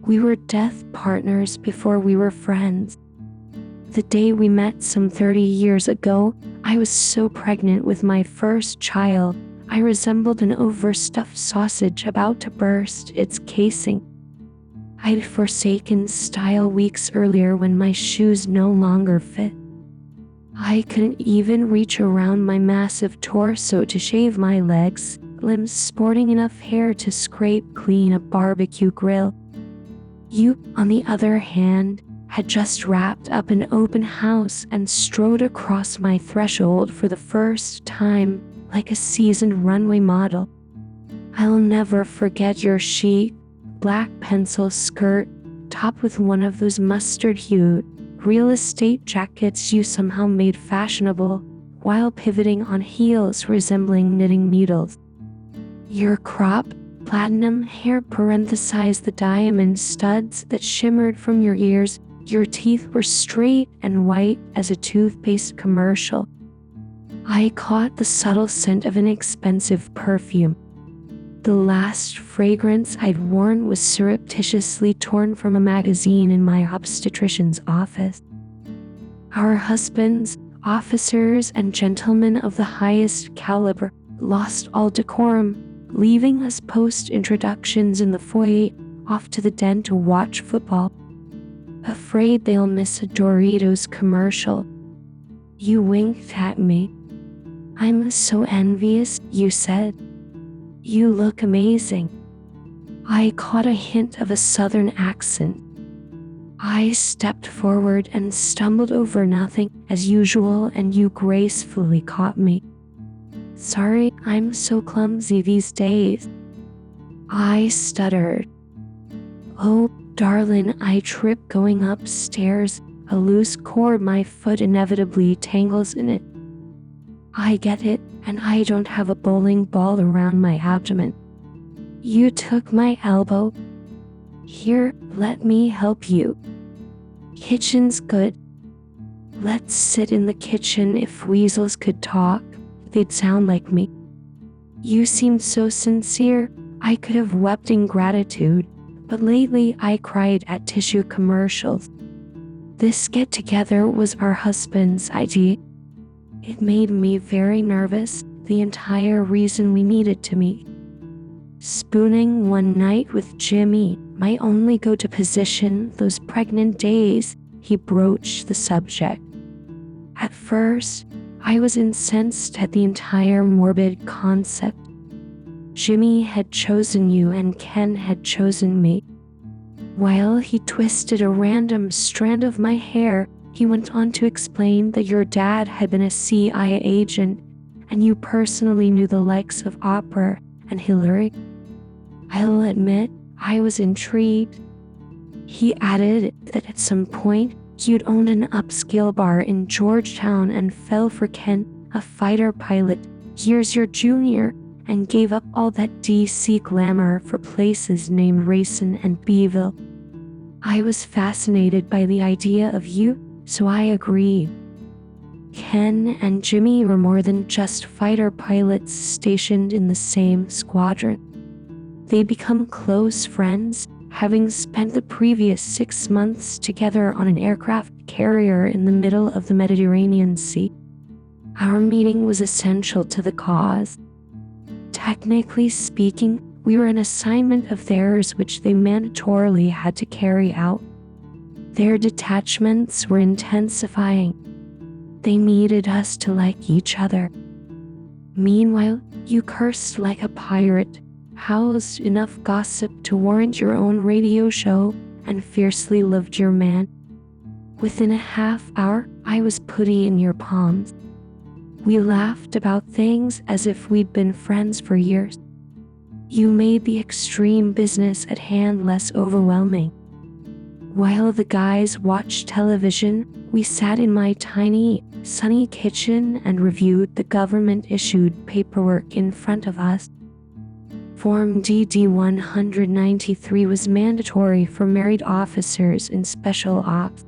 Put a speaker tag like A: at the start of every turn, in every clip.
A: We were death partners before we were friends. The day we met some 30 years ago, I was so pregnant with my first child, I resembled an overstuffed sausage about to burst its casing. I'd forsaken style weeks earlier when my shoes no longer fit. I couldn't even reach around my massive torso to shave my legs, limbs sporting enough hair to scrape clean a barbecue grill. You, on the other hand, had just wrapped up an open house and strode across my threshold for the first time, like a seasoned runway model. I'll never forget your chic, black pencil skirt, topped with one of those mustard-hued, real estate jackets you somehow made fashionable, while pivoting on heels resembling knitting needles. Your cropped, platinum hair parenthesized the diamond studs that shimmered from your ears. Your teeth were straight and white as a toothpaste commercial. I caught the subtle scent of an expensive perfume. The last fragrance I'd worn was surreptitiously torn from a magazine in my obstetrician's office. Our husbands, officers and gentlemen of the highest caliber, lost all decorum, leaving us post-introductions in the foyer, off to the den to watch football. Afraid they'll miss a Doritos commercial. You winked at me. I'm so envious, you said. You look amazing. I caught a hint of a southern accent. I stepped forward and stumbled over nothing as usual, and you gracefully caught me. Sorry, I'm so clumsy these days. I stuttered. Oh, darling, I tripped going upstairs, a loose cord my foot inevitably tangles in it. I get it, and I don't have a bowling ball around my abdomen. You took my elbow. Here, let me help you. Kitchen's good. Let's sit in the kitchen. If weasels could talk, they'd sound like me. You seemed so sincere, I could have wept in gratitude, but lately I cried at tissue commercials. This get-together was our husband's idea. It made me very nervous, the entire reason we needed to meet. Spooning one night with Jimmy, my only go-to position those pregnant days, he broached the subject. At first, I was incensed at the entire morbid concept. Jimmy had chosen you and Ken had chosen me. While he twisted a random strand of my hair, he went on to explain that your dad had been a CIA agent and you personally knew the likes of Oprah and Hillary. I'll admit, I was intrigued. He added that at some point, you'd owned an upscale bar in Georgetown and fell for Ken, a fighter pilot, years your junior, and gave up all that DC glamour for places named Racine and Beeville. I was fascinated by the idea of you, so I agreed. Ken and Jimmy were more than just fighter pilots stationed in the same squadron. They'd become close friends, having spent the previous 6 months together on an aircraft carrier in the middle of the Mediterranean Sea. Our meeting was essential to the cause. Technically speaking, we were an assignment of theirs which they mandatorily had to carry out. Their detachments were intensifying. They needed us to like each other. Meanwhile, you cursed like a pirate, housed enough gossip to warrant your own radio show, and fiercely loved your man. Within a half hour, I was putty in your palms. We laughed about things as if we'd been friends for years. You made the extreme business at hand less overwhelming. While the guys watched television, we sat in my tiny, sunny kitchen and reviewed the government-issued paperwork in front of us. Form DD 193 was mandatory for married officers in special ops.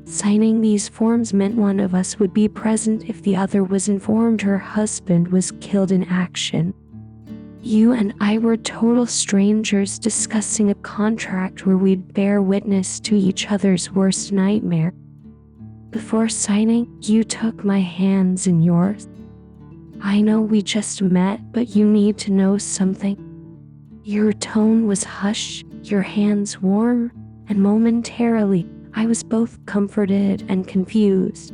A: Signing these forms meant one of us would be present if the other was informed her husband was killed in action. You and I were total strangers discussing a contract where we'd bear witness to each other's worst nightmare. Before signing, you took my hands in yours. I know we just met, but you need to know something. Your tone was hushed, your hands warm, and momentarily, I was both comforted and confused.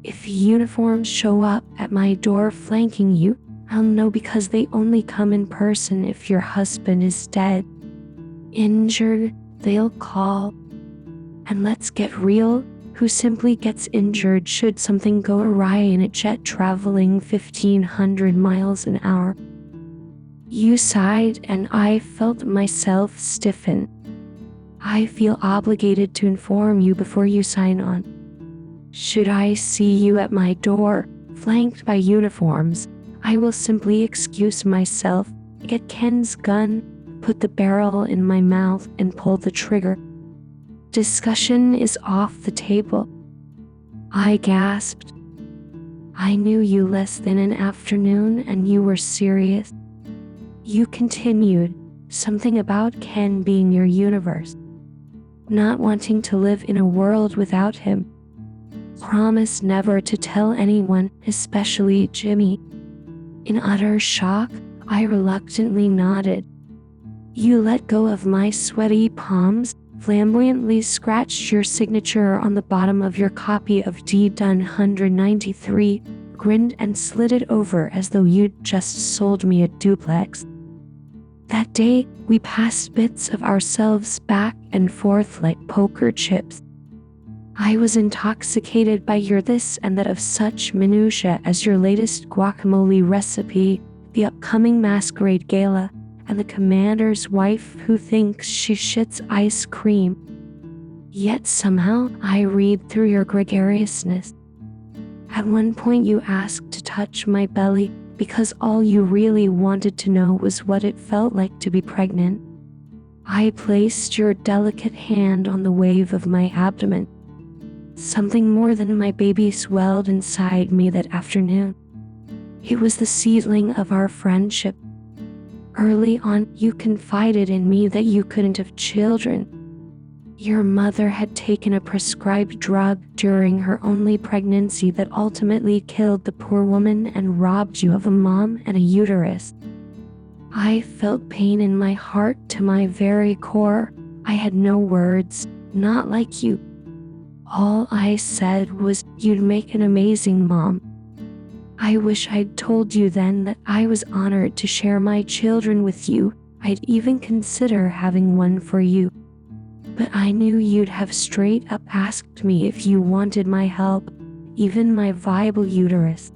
A: If uniforms show up at my door flanking you, I'll know because they only come in person if your husband is dead. Injured, they'll call. And let's get real, who simply gets injured should something go awry in a jet traveling 1,500 miles an hour? You sighed and I felt myself stiffen. I feel obligated to inform you before you sign on. Should I see you at my door, flanked by uniforms, I will simply excuse myself, get Ken's gun, put the barrel in my mouth, and pull the trigger. Discussion is off the table. I gasped. I knew you less than an afternoon and you were serious. You continued, something about Ken being your universe. Not wanting to live in a world without him. Promise never to tell anyone, especially Jimmy. In utter shock, I reluctantly nodded. You let go of my sweaty palms, flamboyantly scratched your signature on the bottom of your copy of Deed Done 193, grinned and slid it over as though you'd just sold me a duplex. That day, we passed bits of ourselves back and forth like poker chips. I was intoxicated by your this and that of such minutiae as your latest guacamole recipe, the upcoming masquerade gala, and the commander's wife who thinks she shits ice cream. Yet somehow I read through your gregariousness. At one point you asked to touch my belly because all you really wanted to know was what it felt like to be pregnant. I placed your delicate hand on the wave of my abdomen. Something more than my baby swelled inside me that afternoon. It was the seedling of our friendship. Early on, you confided in me that you couldn't have children. Your mother had taken a prescribed drug during her only pregnancy that ultimately killed the poor woman and robbed you of a mom and a uterus. I felt pain in my heart to my very core. I had no words, not like you. All I said was, you'd make an amazing mom. I wish I'd told you then that I was honored to share my children with you. I'd even consider having one for you. But I knew you'd have straight up asked me if you wanted my help, even my viable uterus.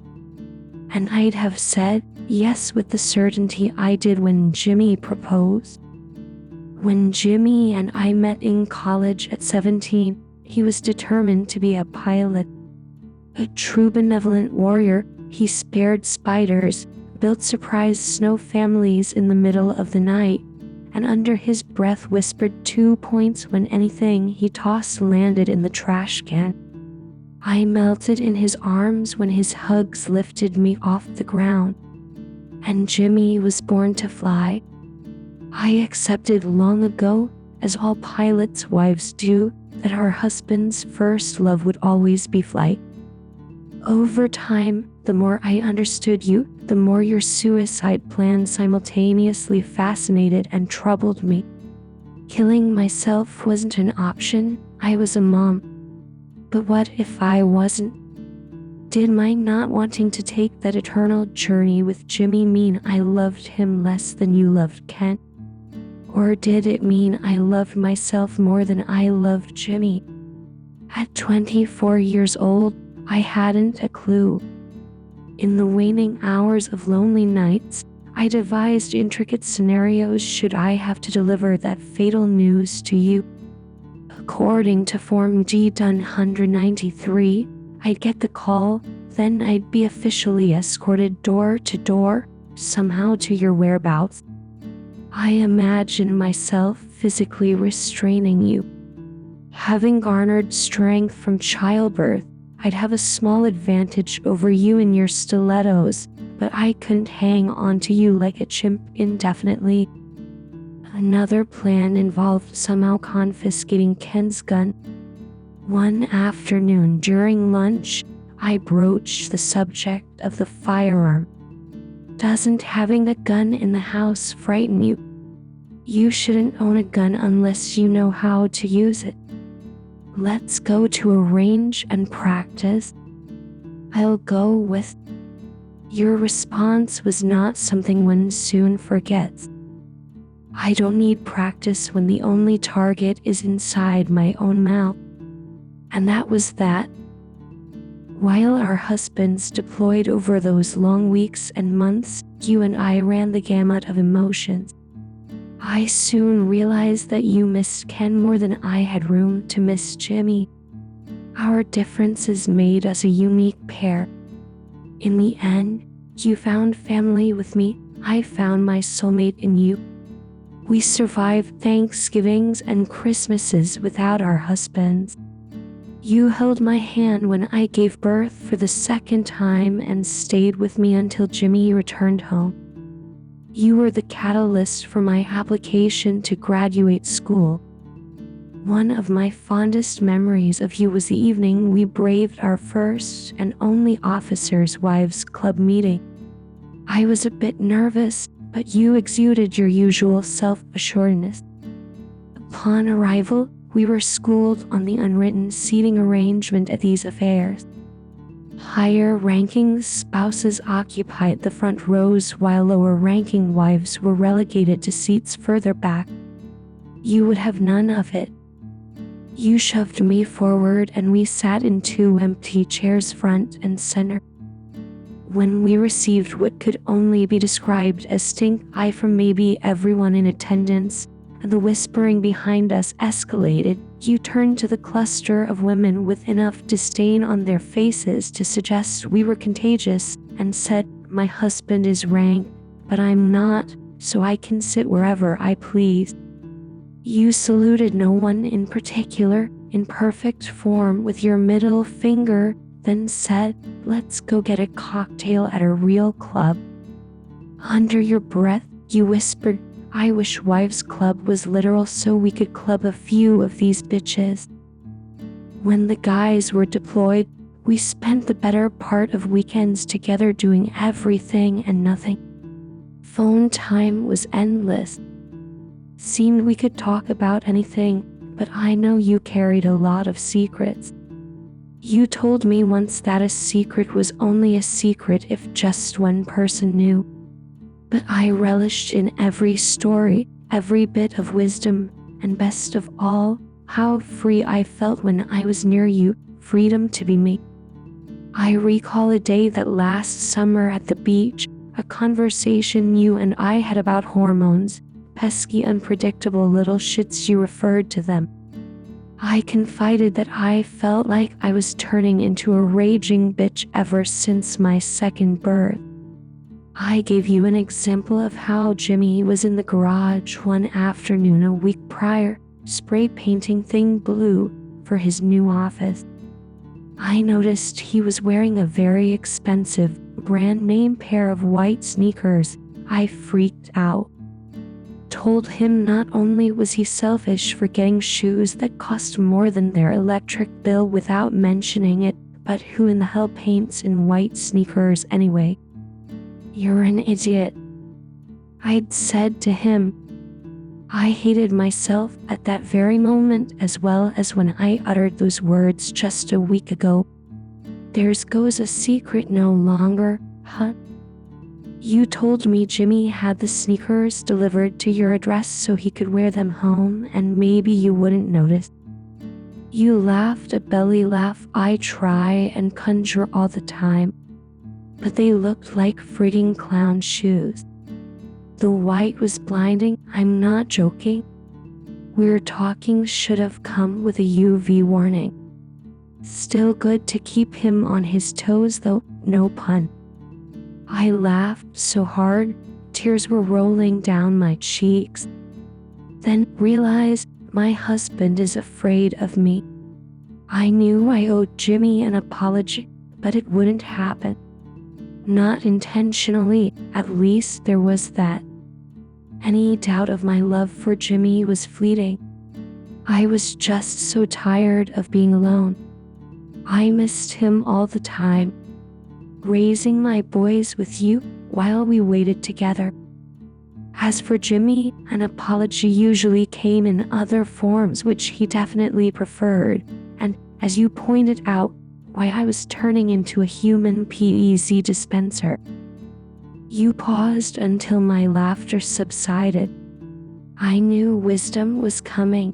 A: And I'd have said yes with the certainty I did when Jimmy proposed. When Jimmy and I met in college at 17, he was determined to be a pilot. A true benevolent warrior, he spared spiders, built surprise snow families in the middle of the night, and under his breath whispered 2 points when anything he tossed landed in the trash can. I melted in his arms when his hugs lifted me off the ground. And Jimmy was born to fly. I accepted long ago, as all pilots' wives do, that our husband's first love would always be flight. Over time, the more I understood you, the more your suicide plan simultaneously fascinated and troubled me. Killing myself wasn't an option, I was a mom. But what if I wasn't? Did my not wanting to take that eternal journey with Jimmy mean I loved him less than you loved Ken? Or did it mean I loved myself more than I loved Jimmy? At 24 years old, I hadn't a clue. In the waning hours of lonely nights, I devised intricate scenarios should I have to deliver that fatal news to you. According to Form D Done 193, I'd get the call, then I'd be officially escorted door to door, somehow to your whereabouts. I imagined myself physically restraining you. Having garnered strength from childbirth, I'd have a small advantage over you in your stilettos, but I couldn't hang on to you like a chimp indefinitely. Another plan involved somehow confiscating Ken's gun. One afternoon during lunch, I broached the subject of the firearm. Doesn't having a gun in the house frighten you? You shouldn't own a gun unless you know how to use it. Let's go to a range and practice. I'll go with. Your response was not something one soon forgets. I don't need practice when the only target is inside my own mouth. And that was that. While our husbands deployed over those long weeks and months, you and I ran the gamut of emotions. I soon realized that you missed Ken more than I had room to miss Jimmy. Our differences made us a unique pair. In the end, you found family with me, I found my soulmate in you. We survived Thanksgivings and Christmases without our husbands. You held my hand when I gave birth for the second time and stayed with me until Jimmy returned home. You were the catalyst for my application to graduate school. One of my fondest memories of you was the evening we braved our first and only Officers' Wives Club meeting. I was a bit nervous, but you exuded your usual self-assuredness. Upon arrival, we were schooled on the unwritten seating arrangement at these affairs. Higher-ranking spouses occupied the front rows while lower-ranking wives were relegated to seats further back. You would have none of it. You shoved me forward and we sat in two empty chairs front and center. When we received what could only be described as stink eye from maybe everyone in attendance, and the whispering behind us escalated, you turned to the cluster of women with enough disdain on their faces to suggest we were contagious and said, "My husband is rank, but I'm not, so I can sit wherever I please." You saluted no one in particular, in perfect form with your middle finger, then said, "Let's go get a cocktail at a real club." Under your breath, you whispered, "I wish Wives Club was literal so we could club a few of these bitches." When the guys were deployed, we spent the better part of weekends together doing everything and nothing. Phone time was endless. Seemed we could talk about anything, but I know you carried a lot of secrets. You told me once that a secret was only a secret if just one person knew. But I relished in every story, every bit of wisdom, and best of all, how free I felt when I was near you, freedom to be me. I recall a day that last summer at the beach, a conversation you and I had about hormones, pesky unpredictable little shits you referred to them. I confided that I felt like I was turning into a raging bitch ever since my second birth. I gave you an example of how Jimmy was in the garage one afternoon a week prior, spray painting thing blue for his new office. I noticed he was wearing a very expensive, brand name pair of white sneakers. I freaked out. Told him not only was he selfish for getting shoes that cost more than their electric bill without mentioning it, but who in the hell paints in white sneakers anyway? "You're an idiot," I'd said to him. I hated myself at that very moment as well as when I uttered those words just a week ago. There's goes a secret no longer, huh? You told me Jimmy had the sneakers delivered to your address so he could wear them home and maybe you wouldn't notice. You laughed a belly laugh I try and conjure all the time, but they looked like frigging clown shoes. The white was blinding, I'm not joking. We're talking should have come with a UV warning. Still good to keep him on his toes though, no pun. I laughed so hard, tears were rolling down my cheeks. Then realized my husband is afraid of me. I knew I owed Jimmy an apology, but it wouldn't happen. Not intentionally, at least there was that. Any doubt of my love for Jimmy was fleeting. I was just so tired of being alone. I missed him all the time, raising my boys with you while we waited together. As for Jimmy, an apology usually came in other forms which he definitely preferred, and, as you pointed out, why I was turning into a human PEZ dispenser. You paused until my laughter subsided. I knew wisdom was coming.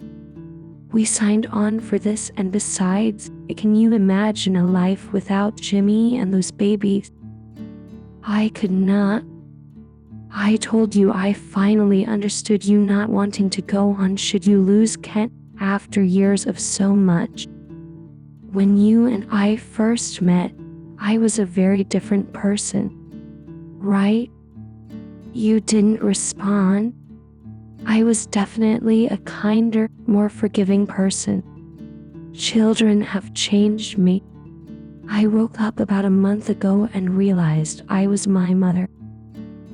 A: We signed on for this, and besides, can you imagine a life without Jimmy and those babies? I could not. I told you I finally understood you not wanting to go on should you lose Kent after years of so much. When you and I first met, I was a very different person, right? You didn't respond. I was definitely a kinder, more forgiving person. Children have changed me. I woke up about a month ago and realized I was my mother.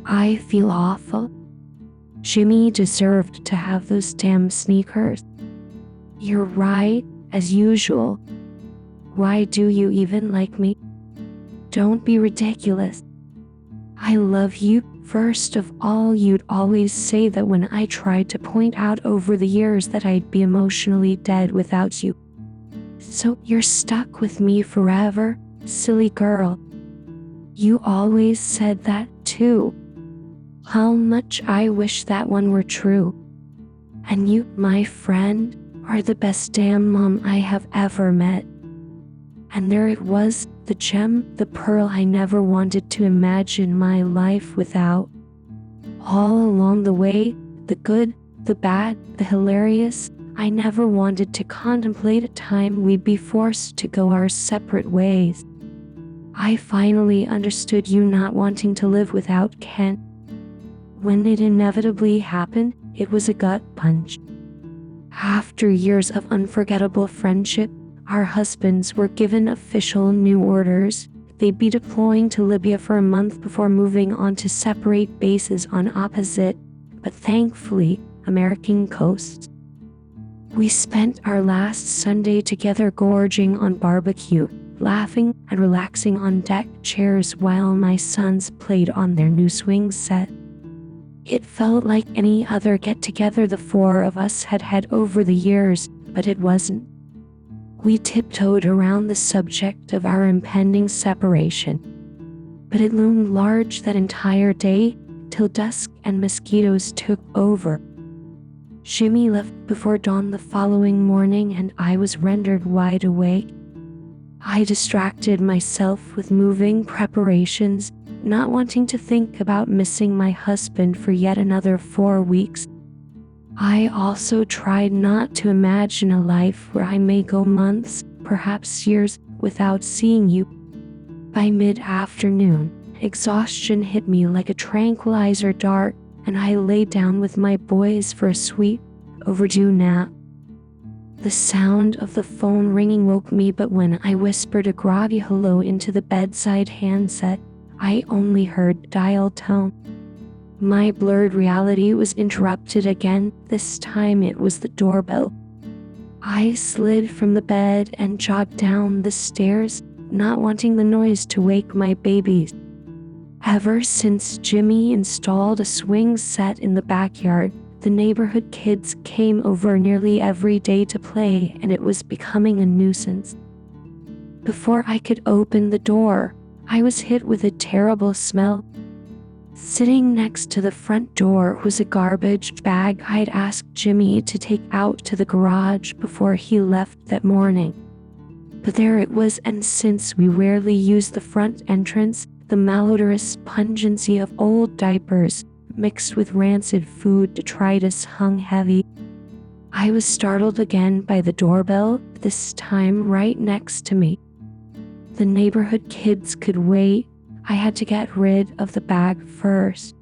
A: I feel awful. Jimmy deserved to have those damn sneakers. You're right, as usual. Why do you even like me? Don't be ridiculous. I love you. First of all, you'd always say that when I tried to point out over the years that I'd be emotionally dead without you. So you're stuck with me forever, silly girl. You always said that too. How much I wish that one were true. And you, my friend, are the best damn mom I have ever met. And there it was, the gem, the pearl I never wanted to imagine my life without. All along the way, the good, the bad, the hilarious, I never wanted to contemplate a time we'd be forced to go our separate ways. I finally understood you not wanting to live without Kent. When it inevitably happened, it was a gut punch. After years of unforgettable friendship, our husbands were given official new orders. They'd be deploying to Libya for a month before moving on to separate bases on opposite, but thankfully, American coasts. We spent our last Sunday together gorging on barbecue, laughing and relaxing on deck chairs while my sons played on their new swing set. It felt like any other get-together the four of us had had over the years, but it wasn't. We tiptoed around the subject of our impending separation, but it loomed large that entire day till dusk and mosquitoes took over. Jimmy left before dawn the following morning and I was rendered wide awake. I distracted myself with moving preparations, not wanting to think about missing my husband for yet another 4 weeks. I also tried not to imagine a life where I may go months, perhaps years, without seeing you. By mid-afternoon, exhaustion hit me like a tranquilizer dart, and I lay down with my boys for a sweet, overdue nap. The sound of the phone ringing woke me, but when I whispered a groggy hello into the bedside handset, I only heard dial tone. My blurred reality was interrupted again. This time it was the doorbell. I slid from the bed and jogged down the stairs, not wanting the noise to wake my babies. Ever since Jimmy installed a swing set in the backyard, the neighborhood kids came over nearly every day to play, and it was becoming a nuisance. Before I could open the door, I was hit with a terrible smell. Sitting next to the front door was a garbage bag I'd asked Jimmy to take out to the garage before he left that morning. But there it was, and since we rarely used the front entrance, the malodorous pungency of old diapers mixed with rancid food detritus hung heavy. I was startled again by the doorbell, this time right next to me. The neighborhood kids could wait. I had to get rid of the bag first.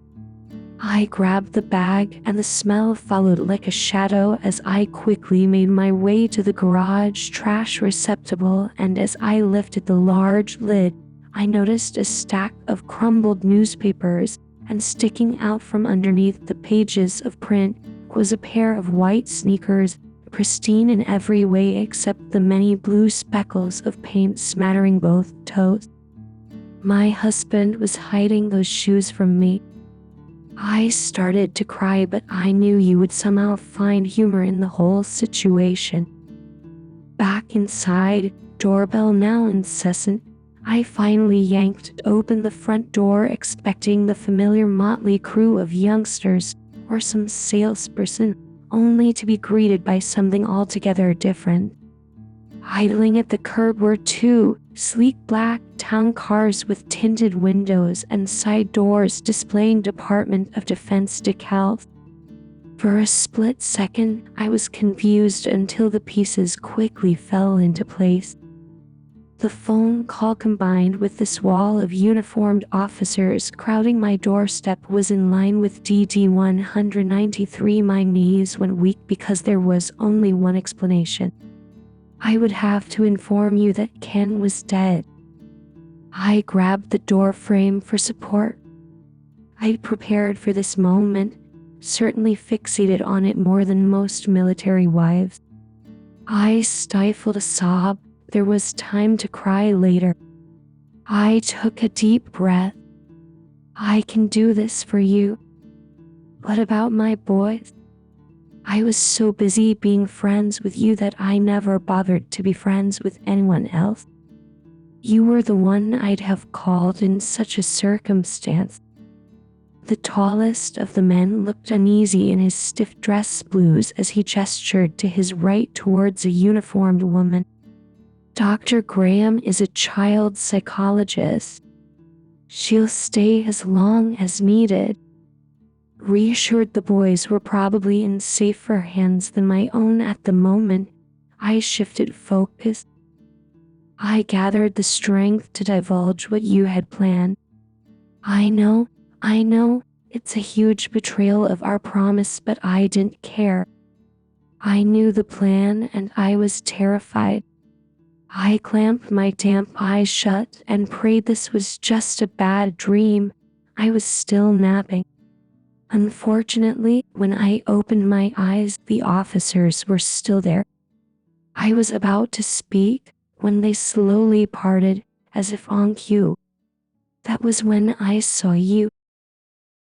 A: I grabbed the bag and the smell followed like a shadow as I quickly made my way to the garage trash receptacle, and as I lifted the large lid, I noticed a stack of crumbled newspapers, and sticking out from underneath the pages of print was a pair of white sneakers, pristine in every way except the many blue speckles of paint smattering both toes. My husband was hiding those shoes from me. I started to cry, but I knew you would somehow find humor in the whole situation. Back inside, doorbell now incessant, I finally yanked open the front door, expecting the familiar motley crew of youngsters or some salesperson, only to be greeted by something altogether different. Idling at the curb were two sleek black town cars with tinted windows and side doors displaying Department of Defense decals. For a split second, I was confused until the pieces quickly fell into place. The phone call combined with this wall of uniformed officers crowding my doorstep was in line with DD 193. My knees went weak because there was only one explanation. I would have to inform you that Ken was dead. I grabbed the door frame for support. I'd prepared for this moment, certainly fixated on it more than most military wives. I stifled a sob. There was time to cry later. I took a deep breath. I can do this for you. What about my boys? I was so busy being friends with you that I never bothered to be friends with anyone else. You were the one I'd have called in such a circumstance. The tallest of the men looked uneasy in his stiff dress blues as he gestured to his right towards a uniformed woman. Dr. Graham is a child psychologist. She'll stay as long as needed. Reassured the boys were probably in safer hands than my own at the moment, I shifted focus. I gathered the strength to divulge what you had planned. I know, it's a huge betrayal of our promise, but I didn't care. I knew the plan and I was terrified. I clamped my damp eyes shut and prayed this was just a bad dream. I was still napping. Unfortunately, when I opened my eyes, the officers were still there. I was about to speak when they slowly parted, as if on cue. That was when I saw you.